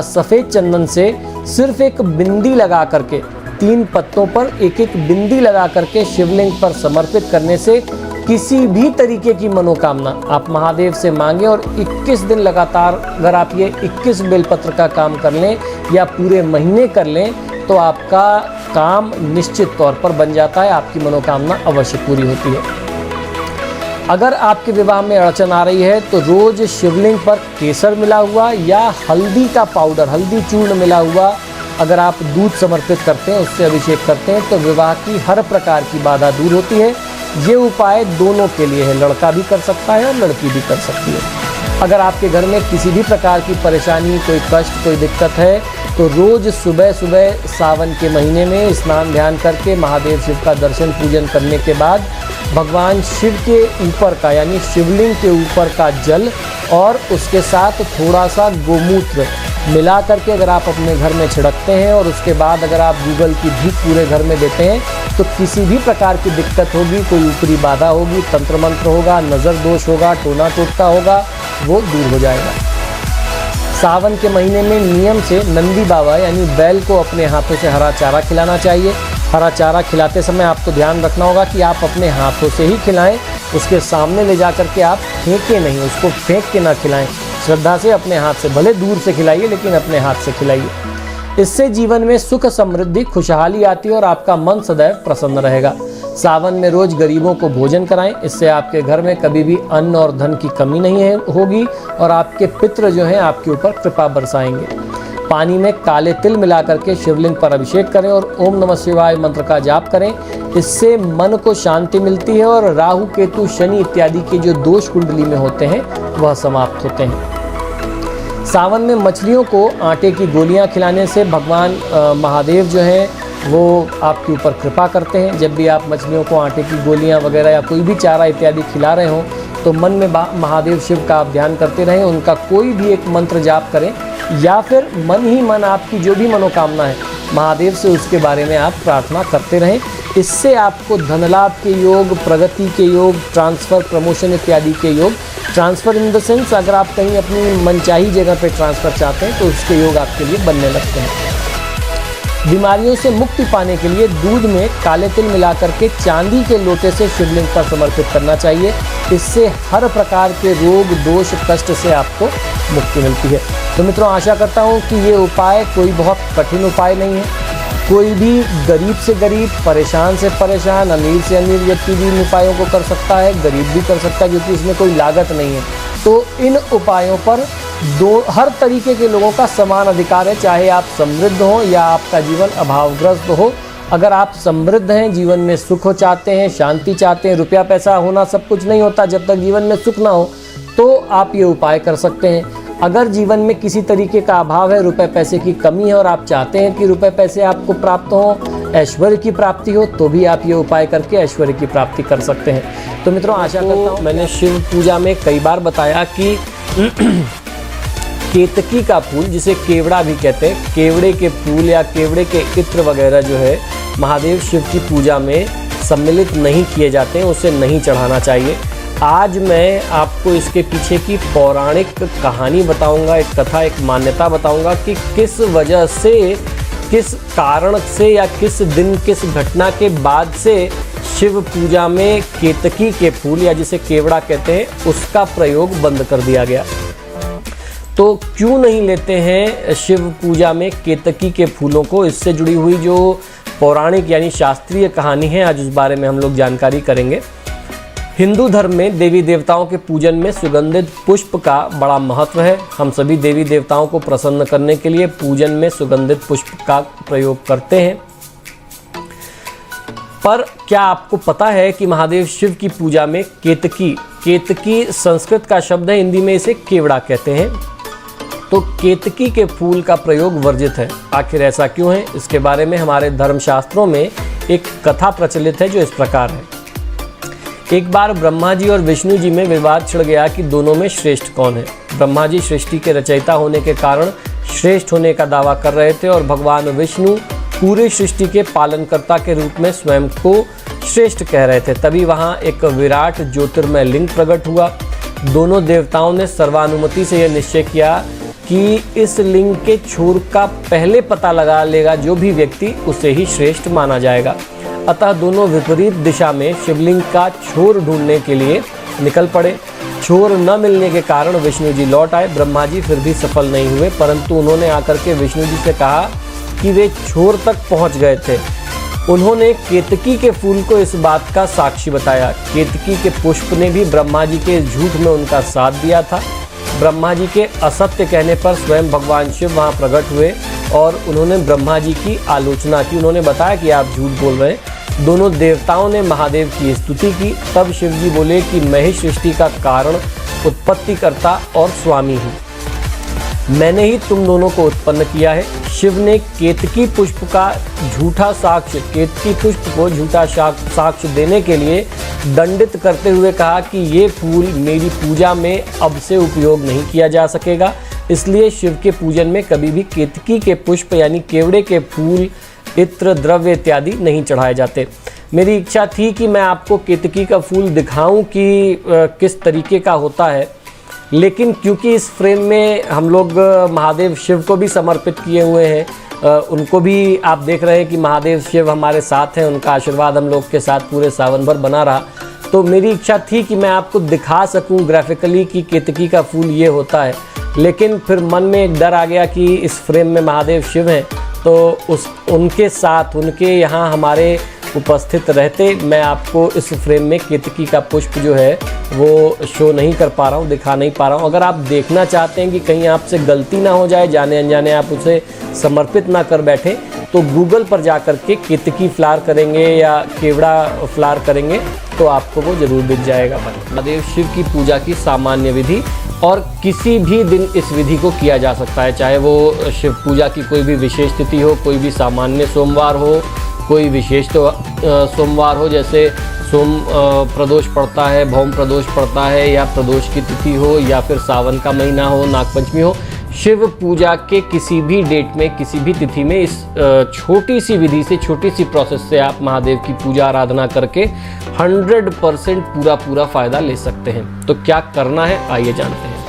सफ़ेद चंदन से सिर्फ एक बिंदी लगा करके 3 पत्तों पर एक बिंदी लगा करके शिवलिंग पर समर्पित करने से किसी भी तरीके की मनोकामना आप महादेव से मांगें और 21 दिन लगातार अगर आप ये 21 बेलपत्र का काम कर लें या पूरे महीने कर लें तो आपका काम निश्चित तौर पर बन जाता है, आपकी मनोकामना अवश्य पूरी होती है। अगर आपके विवाह में अड़चन आ रही है तो रोज शिवलिंग पर केसर मिला हुआ या हल्दी का पाउडर, हल्दी चूर्ण मिला हुआ अगर आप दूध समर्पित करते हैं, उससे अभिषेक करते हैं तो विवाह की हर प्रकार की बाधा दूर होती है। ये उपाय दोनों के लिए है, लड़का भी कर सकता है और लड़की भी कर सकती है। अगर आपके घर में किसी भी प्रकार की परेशानी, कोई कष्ट, कोई दिक्कत है तो रोज़ सुबह सुबह सावन के महीने में स्नान ध्यान करके महादेव शिव का दर्शन पूजन करने के बाद भगवान शिव के ऊपर का यानी शिवलिंग के ऊपर का जल और उसके साथ थोड़ा सा गोमूत्र मिला करके अगर आप अपने घर में छिड़कते हैं और उसके बाद अगर आप गूगल की भीख पूरे घर में देते हैं तो किसी भी प्रकार की दिक्कत होगी, कोई ऊपरी बाधा होगी, तंत्र मंत्र होगा, नज़र दोष होगा, टोना टोटका होगा, वो दूर हो जाएगा। सावन के महीने में नियम से नंदी बाबा यानी बैल को अपने हाथों से हरा चारा खिलाना चाहिए। हरा चारा खिलाते समय आपको ध्यान रखना होगा कि आप अपने हाथों से ही खिलाएं, उसके सामने ले जा करके आप फेंके नहीं, उसको फेंक के ना खिलाएं। श्रद्धा से अपने हाथ से, भले दूर से खिलाइए लेकिन अपने हाथ से खिलाइए। इससे जीवन में सुख, समृद्धि, खुशहाली आती है और आपका मन सदैव प्रसन्न रहेगा। सावन में रोज गरीबों को भोजन कराएं, इससे आपके घर में कभी भी अन्न और धन की कमी नहीं होगी और आपके पितृ जो हैं आपके ऊपर कृपा बरसाएंगे। पानी में काले तिल मिला करके शिवलिंग पर अभिषेक करें और ओम नमः शिवाय मंत्र का जाप करें। इससे मन को शांति मिलती है और राहु, केतु, शनि इत्यादि के जो दोष कुंडली में होते हैं वह समाप्त होते हैं। सावन में मछलियों को आटे की गोलियां खिलाने से भगवान महादेव जो हैं वो आपके ऊपर कृपा करते हैं। जब भी आप मछलियों को आटे की गोलियां वगैरह या कोई भी चारा इत्यादि खिला रहे हों तो मन में महादेव शिव का आप ध्यान करते रहें, उनका कोई भी एक मंत्र जाप करें या फिर मन ही मन आपकी जो भी मनोकामना है महादेव से उसके बारे में आप प्रार्थना करते रहें। इससे आपको धन लाभ के योग, प्रगति के योग, ट्रांसफ़र, प्रमोशन इत्यादि के योग, ट्रांसफ़र इन द सेंस अगर आप कहीं अपनी मनचाही जगह पे ट्रांसफ़र चाहते हैं तो उसके योग आपके लिए बनने लगते हैं। बीमारियों से मुक्ति पाने के लिए दूध में काले तिल मिला करके चांदी के लोटे से शिवलिंग पर समर्पित करना चाहिए। इससे हर प्रकार के रोग, दोष, कष्ट से आपको मुक्ति मिलती है। तो मित्रों, आशा करता हूँ कि ये उपाय कोई बहुत कठिन उपाय नहीं है। कोई भी गरीब से गरीब, परेशान से परेशान, अमीर से अमीर व्यक्ति भी इन उपायों को कर सकता है, गरीब भी कर सकता है क्योंकि इसमें कोई लागत नहीं है। तो इन उपायों पर हर तरीके के लोगों का समान अधिकार है, चाहे आप समृद्ध हो या आपका जीवन अभावग्रस्त हो। अगर आप समृद्ध हैं, जीवन में सुख हो चाहते हैं, शांति चाहते हैं, रुपया पैसा होना सब कुछ नहीं होता जब तक जीवन में सुख ना हो, तो आप ये उपाय कर सकते हैं। अगर जीवन में किसी तरीके का अभाव है, रुपए पैसे की कमी है और आप चाहते हैं कि रुपए पैसे आपको प्राप्त हो, ऐश्वर्य की प्राप्ति हो, तो भी आप ये उपाय करके ऐश्वर्य की प्राप्ति कर सकते हैं। तो मित्रों, आशा करता हूँ मैंने शिव पूजा में कई बार बताया कि केतकी का फूल, जिसे केवड़ा भी कहते हैं, केवड़े के फूल या केवड़े के इत्र वगैरह जो है महादेव शिव की पूजा में सम्मिलित नहीं किए जाते हैं, उसे नहीं चढ़ाना चाहिए। आज मैं आपको इसके पीछे की पौराणिक कहानी बताऊंगा, एक कथा, एक मान्यता बताऊंगा कि किस वजह से, किस कारण से या किस दिन, किस घटना के बाद से शिव पूजा में केतकी के फूल या जिसे केवड़ा कहते हैं उसका प्रयोग बंद कर दिया गया। तो क्यों नहीं लेते हैं शिव पूजा में केतकी के फूलों को, इससे जुड़ी हुई जो पौराणिक यानी शास्त्रीय कहानी है, आज उस बारे में हम लोग जानकारी करेंगे। हिंदू धर्म में देवी देवताओं के पूजन में सुगंधित पुष्प का बड़ा महत्व है। हम सभी देवी देवताओं को प्रसन्न करने के लिए पूजन में सुगंधित पुष्प का प्रयोग करते हैं। पर क्या आपको पता है कि महादेव शिव की पूजा में केतकी संस्कृत का शब्द है, हिंदी में इसे केवड़ा कहते हैं, तो केतकी के फूल का प्रयोग वर्जित है। आखिर ऐसा क्यों है? इसके बारे में हमारे धर्मशास्त्रों में एक कथा प्रचलित है जो इस प्रकार है। एक बार ब्रह्मा जी और विष्णु जी में विवाद छिड़ गया कि दोनों में श्रेष्ठ कौन है। ब्रह्मा जी सृष्टि के रचयिता होने के कारण श्रेष्ठ होने का दावा कर रहे थे और भगवान विष्णु पूरी सृष्टि के पालनकर्ता के रूप में स्वयं को श्रेष्ठ कह रहे थे। तभी वहाँ एक विराट ज्योतिर्मय लिंग प्रकट हुआ। दोनों देवताओं ने सर्वानुमति से यह निश्चय किया कि इस लिंग के छोर का पहले पता लगा लेगा जो भी व्यक्ति, उसे ही श्रेष्ठ माना जाएगा। अतः दोनों विपरीत दिशा में शिवलिंग का छोर ढूंढने के लिए निकल पड़े। छोर न मिलने के कारण विष्णु जी लौट आए। ब्रह्मा जी फिर भी सफल नहीं हुए, परंतु उन्होंने आकर के विष्णु जी से कहा कि वे छोर तक पहुंच गए थे। उन्होंने केतकी के फूल को इस बात का साक्षी बताया। केतकी के पुष्प ने भी ब्रह्मा जी के झूठ में उनका साथ दिया था। ब्रह्मा जी के असत्य कहने पर स्वयं भगवान शिव वहाँ प्रकट हुए और उन्होंने ब्रह्मा जी की आलोचना की। उन्होंने बताया कि आप झूठ बोल रहे हैं। दोनों देवताओं ने महादेव की स्तुति की। तब शिव जी बोले कि मैं ही सृष्टि का कारण, उत्पत्तिकर्ता और स्वामी हूँ। मैंने ही तुम दोनों को उत्पन्न किया है। शिव ने केतकी पुष्प को झूठा साक्ष्य देने के लिए दंडित करते हुए कहा कि ये फूल मेरी पूजा में अब से उपयोग नहीं किया जा सकेगा। इसलिए शिव के पूजन में कभी भी केतकी के पुष्प यानी केवड़े के फूल, इत्र, द्रव्य इत्यादि नहीं चढ़ाए जाते। मेरी इच्छा थी कि मैं आपको केतकी का फूल दिखाऊं कि किस तरीके का होता है, लेकिन क्योंकि इस फ्रेम में हम लोग महादेव शिव को भी समर्पित किए हुए हैं, उनको भी आप देख रहे हैं कि महादेव शिव हमारे साथ हैं, उनका आशीर्वाद हम लोग के साथ पूरे सावन भर बना रहा। तो मेरी इच्छा थी कि मैं आपको दिखा सकूं ग्राफिकली कि केतकी का फूल ये होता है, लेकिन फिर मन में एक डर आ गया कि इस फ्रेम में महादेव शिव हैं, तो उनके साथ उनके यहाँ हमारे उपस्थित रहते मैं आपको इस फ्रेम में केतकी का पुष्प जो है वो शो नहीं कर पा रहा हूँ, दिखा नहीं पा रहा हूँ। अगर आप देखना चाहते हैं कि कहीं आपसे गलती ना हो जाए, जाने अनजाने आप उसे समर्पित ना कर बैठे, तो गूगल पर जा कर के केतकी फ्लावर करेंगे या केवड़ा फ्लावर करेंगे तो आपको वो ज़रूर दिख जाएगा। महादेव शिव की पूजा की सामान्य विधि, और किसी भी दिन इस विधि को किया जा सकता है, चाहे वो शिव पूजा की कोई भी विशेष तिथि हो, कोई भी सामान्य सोमवार हो, कोई विशेष सोमवार हो, जैसे सोम प्रदोष पड़ता है, भौम प्रदोष पड़ता है, या प्रदोष की तिथि हो, या फिर सावन का महीना हो, नागपंचमी हो। शिव पूजा के किसी भी डेट में, किसी भी तिथि में इस छोटी सी विधि से, छोटी सी प्रोसेस से आप महादेव की पूजा आराधना करके 100% पूरा फ़ायदा ले सकते हैं। तो क्या करना है आइए जानते हैं।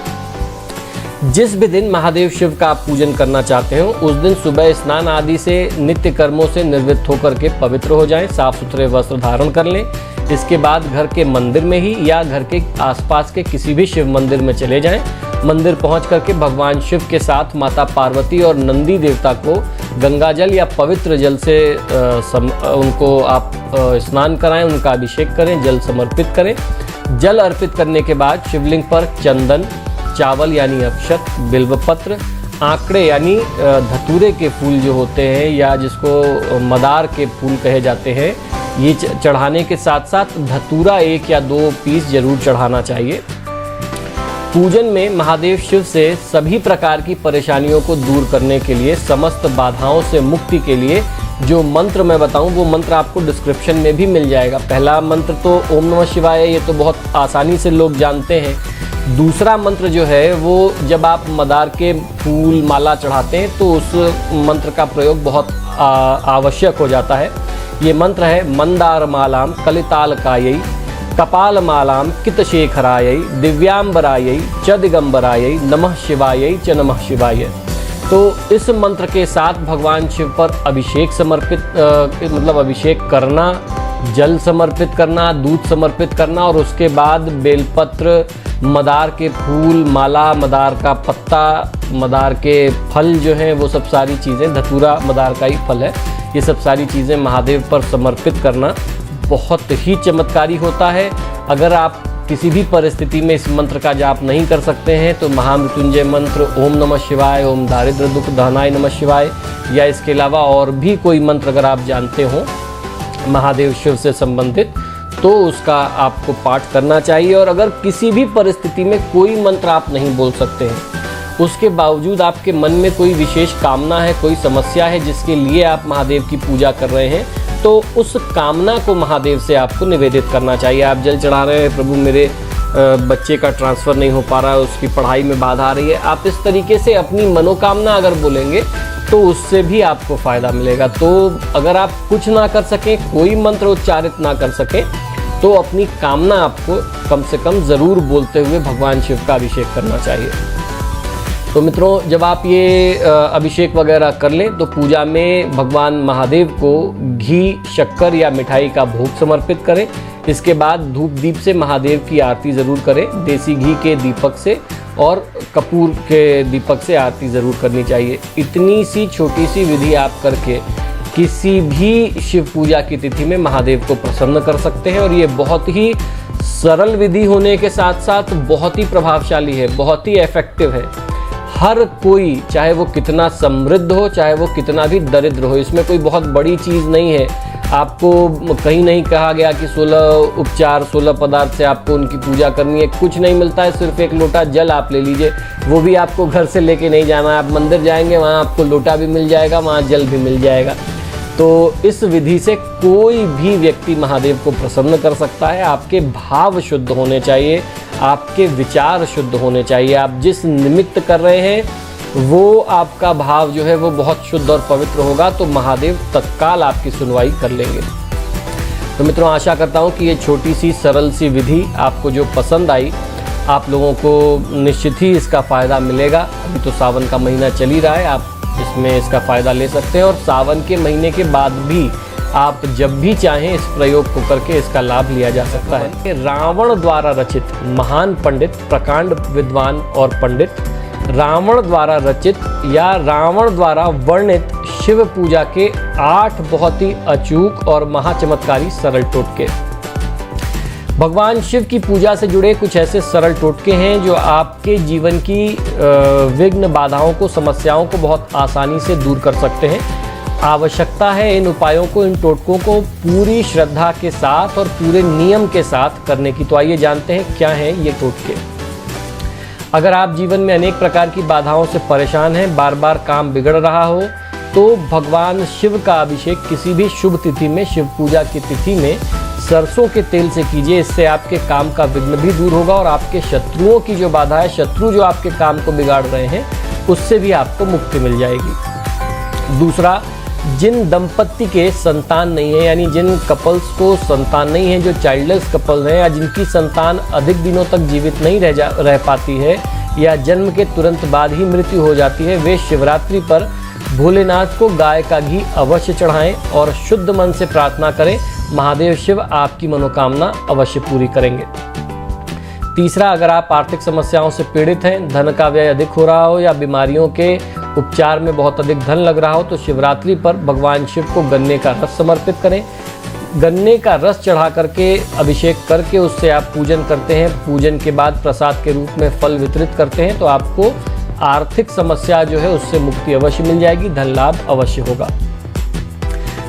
जिस भी दिन महादेव शिव का आप पूजन करना चाहते हो, उस दिन सुबह स्नान आदि से नित्य कर्मों से निवृत्त होकर के पवित्र हो जाएं, साफ सुथरे वस्त्र धारण कर लें। इसके बाद घर के मंदिर में ही या घर के आसपास के किसी भी शिव मंदिर में चले जाएं। मंदिर पहुंच करके भगवान शिव के साथ माता पार्वती और नंदी देवता को गंगा जल या पवित्र जल से उनको आप स्नान कराएं, उनका अभिषेक करें, जल समर्पित करें। जल अर्पित करने के बाद शिवलिंग पर चंदन, चावल यानी अक्षत, बिल्वपत्र, आंकड़े यानी धतूरे के फूल जो होते हैं या जिसको मदार के फूल कहे जाते हैं, ये चढ़ाने के साथ साथ धतूरा 1 या 2 पीस जरूर चढ़ाना चाहिए। पूजन में महादेव शिव से सभी प्रकार की परेशानियों को दूर करने के लिए, समस्त बाधाओं से मुक्ति के लिए जो मंत्र मैं बताऊं वो मंत्र आपको डिस्क्रिप्शन में भी मिल जाएगा। पहला मंत्र तो ओम नमः शिवाय, ये तो बहुत आसानी से लोग जानते हैं। दूसरा मंत्र जो है वो जब आप मदार के फूल माला चढ़ाते हैं तो उस मंत्र का प्रयोग बहुत आवश्यक हो जाता है। ये मंत्र है मंदार मालाम कलितालकायै कपाल मालाम कितशेखरायै दिव्यांबरायै च दिगंबरायै नमः शिवायै च नमः शिवाय। तो इस मंत्र के साथ भगवान शिव पर अभिषेक अभिषेक करना, जल समर्पित करना, दूध समर्पित करना, और उसके बाद बेलपत्र, मदार के फूल, माला, मदार का पत्ता, मदार के फल जो हैं वो सब सारी चीज़ें, धतूरा मदार का ही फल है, ये सब सारी चीज़ें महादेव पर समर्पित करना बहुत ही चमत्कारी होता है। अगर आप किसी भी परिस्थिति में इस मंत्र का जाप नहीं कर सकते हैं तो महामृत्युंजय मंत्र, ओम नमः शिवाय, ओम दारिद्र दुख दहनाय नमः शिवाय, या इसके अलावा और भी कोई मंत्र अगर आप जानते हो महादेव शिव से संबंधित तो उसका आपको पाठ करना चाहिए। और अगर किसी भी परिस्थिति में कोई मंत्र आप नहीं बोल सकते हैं, उसके बावजूद आपके मन में कोई विशेष कामना है, कोई समस्या है जिसके लिए आप महादेव की पूजा कर रहे हैं, तो उस कामना को महादेव से आपको निवेदित करना चाहिए। आप जल चढ़ा रहे हैं, प्रभु मेरे बच्चे का ट्रांसफ़र नहीं हो पा रहा है, उसकी पढ़ाई में बाधा आ रही है, आप इस तरीके से अपनी मनोकामना अगर बोलेंगे तो उससे भी आपको फ़ायदा मिलेगा। तो अगर आप कुछ ना कर सकें, कोई मंत्र उच्चारित ना कर सकें, तो अपनी कामना आपको कम से कम ज़रूर बोलते हुए भगवान शिव का अभिषेक करना चाहिए। तो मित्रों, जब आप ये अभिषेक वगैरह कर लें तो पूजा में भगवान महादेव को घी, शक्कर या मिठाई का भोग समर्पित करें। इसके बाद धूप दीप से महादेव की आरती ज़रूर करें। देसी घी के दीपक से और कपूर के दीपक से आरती ज़रूर करनी चाहिए। इतनी सी छोटी सी विधि आप करके किसी भी शिव पूजा की तिथि में महादेव को प्रसन्न कर सकते हैं। और ये बहुत ही सरल विधि होने के साथ साथ बहुत ही प्रभावशाली है, बहुत ही इफेक्टिव है। हर कोई, चाहे वो कितना समृद्ध हो, चाहे वो कितना भी दरिद्र हो, इसमें कोई बहुत बड़ी चीज़ नहीं है। आपको कहीं नहीं कहा गया कि 16 उपचार, 16 पदार्थ से आपको उनकी पूजा करनी है। कुछ नहीं मिलता है, सिर्फ एक लोटा जल आप ले लीजिए, वो भी आपको घर से लेके नहीं जाना है। आप मंदिर जाएंगे, वहाँ आपको लोटा भी मिल जाएगा, वहाँ जल भी मिल जाएगा। तो इस विधि से कोई भी व्यक्ति महादेव को प्रसन्न कर सकता है। आपके भाव शुद्ध होने चाहिए, आपके विचार शुद्ध होने चाहिए। आप जिस निमित्त कर रहे हैं वो आपका भाव जो है वो बहुत शुद्ध और पवित्र होगा, तो महादेव तत्काल आपकी सुनवाई कर लेंगे। तो मित्रों, आशा करता हूँ कि ये छोटी सी सरल सी विधि आपको जो पसंद आई, आप लोगों को निश्चित ही इसका फ़ायदा मिलेगा। अभी तो सावन का महीना चल ही रहा है, आप इसमें इसका फ़ायदा ले सकते हैं। और सावन के महीने के बाद भी आप जब भी चाहें इस प्रयोग को करके इसका लाभ लिया जा सकता है। रावण द्वारा रचित महान पंडित, प्रकांड विद्वान और पंडित, रावण द्वारा रचित या रावण द्वारा वर्णित शिव पूजा के 8 बहुत ही अचूक और महाचमत्कारी सरल टोटके। भगवान शिव की पूजा से जुड़े कुछ ऐसे सरल टोटके हैं जो आपके जीवन की विघ्न, बाधाओं को, समस्याओं को बहुत आसानी से दूर कर सकते हैं। आवश्यकता है इन उपायों को, इन टोटकों को पूरी श्रद्धा के साथ और पूरे नियम के साथ करने की। तो आइए जानते हैं क्या हैं ये टोटके। अगर आप जीवन में अनेक प्रकार की बाधाओं से परेशान हैं, बार बार काम बिगड़ रहा हो, तो भगवान शिव का अभिषेक किसी भी शुभ तिथि में, शिव पूजा की तिथि में सरसों के तेल से कीजिए। इससे आपके काम का विघ्न भी दूर होगा और आपके शत्रुओं की जो बाधा है, शत्रु जो आपके काम को बिगाड़ रहे हैं, उससे भी आपको मुक्ति मिल जाएगी। दूसरा, जिन दंपत्ति के संतान नहीं है, यानी जिन कपल्स को संतान नहीं है, जो चाइल्डलेस कपल हैं या जिनकी संतान अधिक दिनों तक जीवित नहीं रह पाती है या जन्म के तुरंत बाद ही मृत्यु हो जाती है, वे शिवरात्रि पर भोलेनाथ को गाय का घी अवश्य चढ़ाएं और शुद्ध मन से प्रार्थना करें। महादेव शिव आपकी मनोकामना अवश्य पूरी करेंगे। तीसरा, अगर आप आर्थिक समस्याओं से पीड़ित हैं, धन का व्यय अधिक हो रहा हो या बीमारियों के उपचार में बहुत अधिक धन लग रहा हो, तो शिवरात्रि पर भगवान शिव को गन्ने का रस समर्पित करें। गन्ने का रस चढ़ा करके अभिषेक करके उससे आप पूजन करते हैं। पूजन के बाद प्रसाद के रूप में फल वितरित करते हैं, तो आपको आर्थिक समस्या जो है उससे मुक्ति अवश्य मिल जाएगी, धन लाभ अवश्य होगा।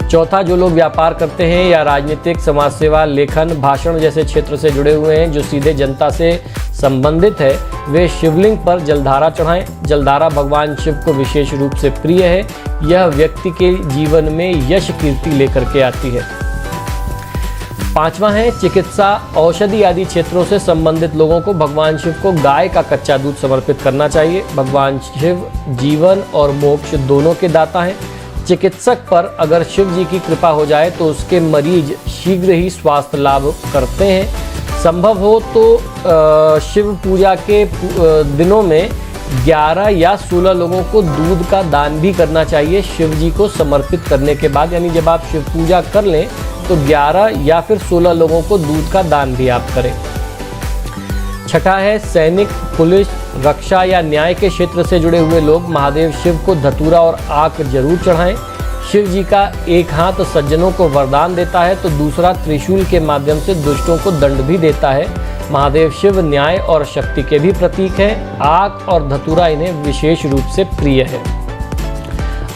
चौथा, जो लोग व्यापार करते हैं या राजनीतिक, समाज सेवा, लेखन, भाषण जैसे क्षेत्र से जुड़े हुए हैं, जो सीधे जनता से संबंधित है, वे शिवलिंग पर जलधारा चढ़ाएं। जलधारा भगवान शिव को विशेष रूप से प्रिय है। यह व्यक्ति के जीवन में यश कीर्ति लेकर के आती है। पांचवा है, चिकित्सा, औषधि आदि क्षेत्रों से संबंधित लोगों को भगवान शिव को गाय का कच्चा दूध समर्पित करना चाहिए। भगवान शिव जीवन और मोक्ष दोनों के दाता हैं। चिकित्सक पर अगर शिव जी की कृपा हो जाए तो उसके मरीज शीघ्र ही स्वास्थ्य लाभ करते हैं। संभव हो तो शिव पूजा के दिनों में 11 या 16 लोगों को दूध का दान भी करना चाहिए शिव जी को समर्पित करने के बाद। यानी जब आप शिव पूजा कर लें तो 11 या फिर 16 लोगों को दूध का दान भी आप करें। छठा है, सैनिक, पुलिस, रक्षा या न्याय के क्षेत्र से जुड़े हुए लोग महादेव शिव को धतूरा और आक जरूर चढ़ाएं। शिव जी का एक हाथ सज्जनों को वरदान देता है तो दूसरा त्रिशूल के माध्यम से दुष्टों को दंड भी देता है। महादेव शिव न्याय और शक्ति के भी प्रतीक हैं। आग और धतूरा इन्हें विशेष रूप से प्रिय है।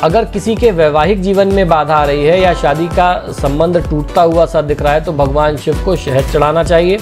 अगर किसी के वैवाहिक जीवन में बाधा आ रही है या शादी का संबंध टूटता हुआ सा दिख रहा है तो भगवान शिव को शहद चढ़ाना चाहिए।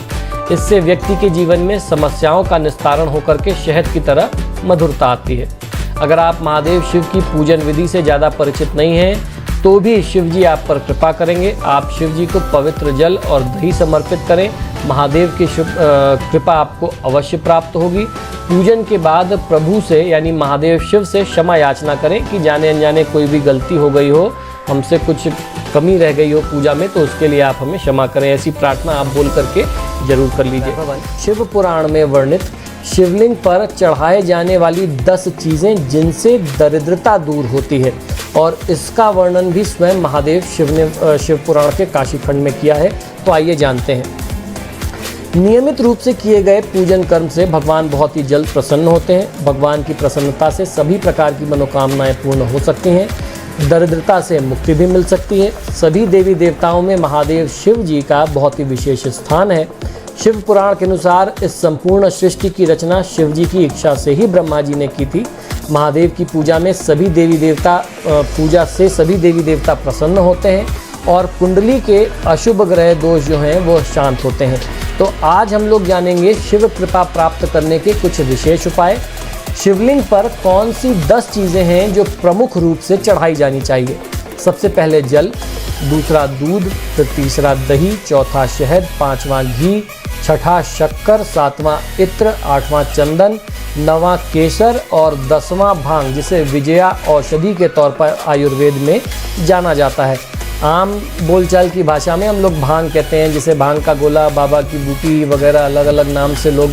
इससे व्यक्ति के जीवन में समस्याओं का निस्तारण होकर के शहद की तरह मधुरता आती है। अगर आप महादेव शिव की पूजन विधि से ज़्यादा परिचित नहीं हैं तो भी शिव जी आप पर कृपा करेंगे। आप शिव जी को पवित्र जल और दही समर्पित करें। महादेव की कृपा आपको अवश्य प्राप्त होगी। पूजन के बाद प्रभु से यानी महादेव शिव से क्षमा याचना करें कि जाने अनजाने कोई भी गलती हो गई हो, हमसे कुछ कमी रह गई हो पूजा में, तो उसके लिए आप हमें क्षमा करें। ऐसी प्रार्थना आप बोल करके जरूर कर लीजिए। शिव पुराण में वर्णित शिवलिंग पर चढ़ाए जाने वाली 10 चीज़ें जिनसे दरिद्रता दूर होती है और इसका वर्णन भी स्वयं महादेव शिव ने शिव पुराण के काशी खंड में किया है। तो आइए जानते हैं। नियमित रूप से किए गए पूजन कर्म से भगवान बहुत ही जल्द प्रसन्न होते हैं। भगवान की प्रसन्नता से सभी प्रकार की मनोकामनाएं पूर्ण हो सकती हैं। दरिद्रता से मुक्ति भी मिल सकती है। सभी देवी देवताओं में महादेव शिव जी का बहुत ही विशेष स्थान है। शिव पुराण के अनुसार इस संपूर्ण सृष्टि की रचना शिव जी की इच्छा से ही ब्रह्मा जी ने की थी। महादेव की पूजा से सभी देवी देवता प्रसन्न होते हैं और कुंडली के अशुभ ग्रह दोष जो हैं वो शांत होते हैं। तो आज हम लोग जानेंगे शिव कृपा प्राप्त करने के कुछ विशेष उपाय। शिवलिंग पर कौन सी 10 चीज़ें हैं जो प्रमुख रूप से चढ़ाई जानी चाहिए। सबसे पहले जल, दूसरा दूध, फिर तीसरा दही, चौथा शहद, पांचवा घी, छठा शक्कर, सातवां इत्र, आठवां चंदन, नवां केसर और 10वां भांग, जिसे विजया औषधि के तौर पर आयुर्वेद में जाना जाता है। आम बोलचाल की भाषा में हम लोग भांग कहते हैं, जिसे भांग का गोला, बाबा की बूटी वगैरह अलग अलग नाम से लोग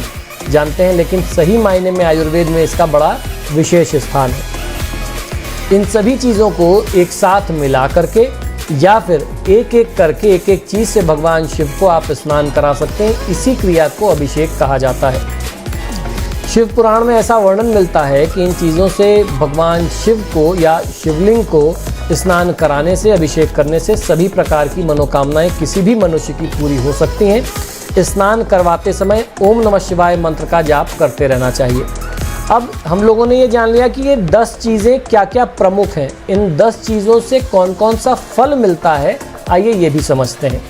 जानते हैं, लेकिन सही मायने में आयुर्वेद में इसका बड़ा विशेष स्थान है। इन सभी चीज़ों को एक साथ मिला करके या फिर एक एक करके एक एक चीज़ से भगवान शिव को आप स्नान करा सकते हैं। इसी क्रिया को अभिषेक कहा जाता है। शिव पुराण में ऐसा वर्णन मिलता है कि इन चीज़ों से भगवान शिव को या शिवलिंग को स्नान कराने से, अभिषेक करने से सभी प्रकार की मनोकामनाएं किसी भी मनुष्य की पूरी हो सकती हैं। स्नान करवाते समय ओम नमः शिवाय मंत्र का जाप करते रहना चाहिए। अब हम लोगों ने ये जान लिया कि ये 10 चीज़ें क्या क्या प्रमुख हैं। इन 10 चीज़ों से कौन कौन सा फल मिलता है, आइए ये भी समझते हैं।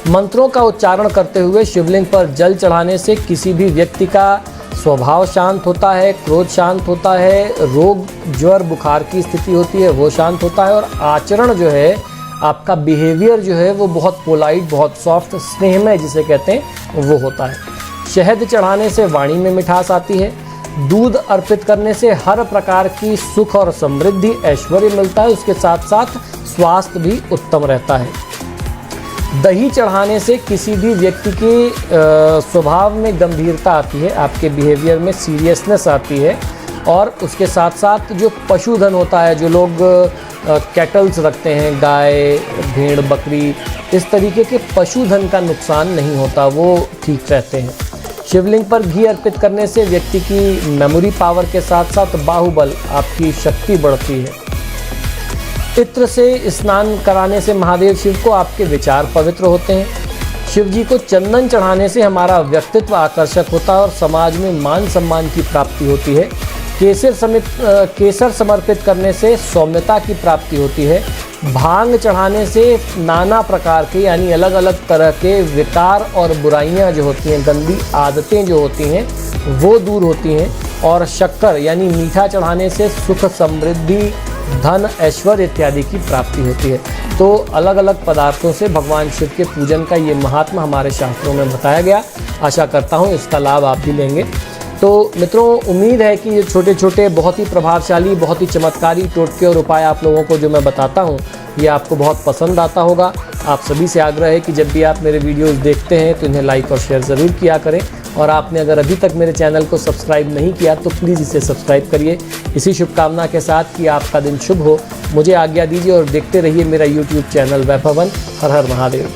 मंत्रों का उच्चारण करते हुए शिवलिंग पर जल चढ़ाने से किसी भी व्यक्ति का स्वभाव शांत होता है, क्रोध शांत होता है, रोग ज्वर बुखार की स्थिति होती है वो शांत होता है और आचरण जो है, आपका बिहेवियर जो है वो बहुत पोलाइट, बहुत सॉफ्ट, स्नेहमय जिसे कहते हैं वो होता है। शहद चढ़ाने से वाणी में मिठास आती है। दूध अर्पित करने से हर प्रकार की सुख और समृद्धि, ऐश्वर्य मिलता है। उसके साथ साथ स्वास्थ्य भी उत्तम रहता है। दही चढ़ाने से किसी भी व्यक्ति के स्वभाव में गंभीरता आती है, आपके बिहेवियर में सीरियसनेस आती है और उसके साथ साथ जो पशुधन होता है, जो लोग कैटल्स रखते हैं, गाय, भेड़, बकरी, इस तरीके के पशुधन का नुकसान नहीं होता, वो ठीक रहते हैं। शिवलिंग पर घी अर्पित करने से व्यक्ति की मेमोरी पावर के साथ साथ बाहुबल, आपकी शक्ति बढ़ती है। इत्र से स्नान कराने से महादेव शिव को आपके विचार पवित्र होते हैं। शिव जी को चंदन चढ़ाने से हमारा व्यक्तित्व आकर्षक होता है और समाज में मान सम्मान की प्राप्ति होती है। केसर समर्पित करने से सौम्यता की प्राप्ति होती है। भांग चढ़ाने से नाना प्रकार के यानी अलग अलग तरह के विकार और बुराइयां जो होती हैं, गंदी आदतें जो होती हैं वो दूर होती हैं। और शक्कर यानी मीठा चढ़ाने से सुख, समृद्धि, धन, ऐश्वर्य इत्यादि की प्राप्ति होती है। तो अलग अलग पदार्थों से भगवान शिव के पूजन का ये महात्मा हमारे शास्त्रों में बताया गया। आशा करता हूँ इसका लाभ आप भी लेंगे। तो मित्रों, उम्मीद है कि ये छोटे छोटे बहुत ही प्रभावशाली, बहुत ही चमत्कारी टोटके और उपाय आप लोगों को जो मैं बताता हूँ ये आपको बहुत पसंद आता होगा। आप सभी से आग्रह है कि जब भी आप मेरे वीडियोस देखते हैं तो इन्हें लाइक और शेयर ज़रूर किया करें और आपने अगर अभी तक मेरे चैनल को सब्सक्राइब नहीं किया तो प्लीज़ इसे सब्सक्राइब करिए। इसी शुभकामना के साथ कि आपका दिन शुभ हो, मुझे आज्ञा दीजिए और देखते रहिए मेरा YouTube चैनल वैभवन। हर हर महादेव।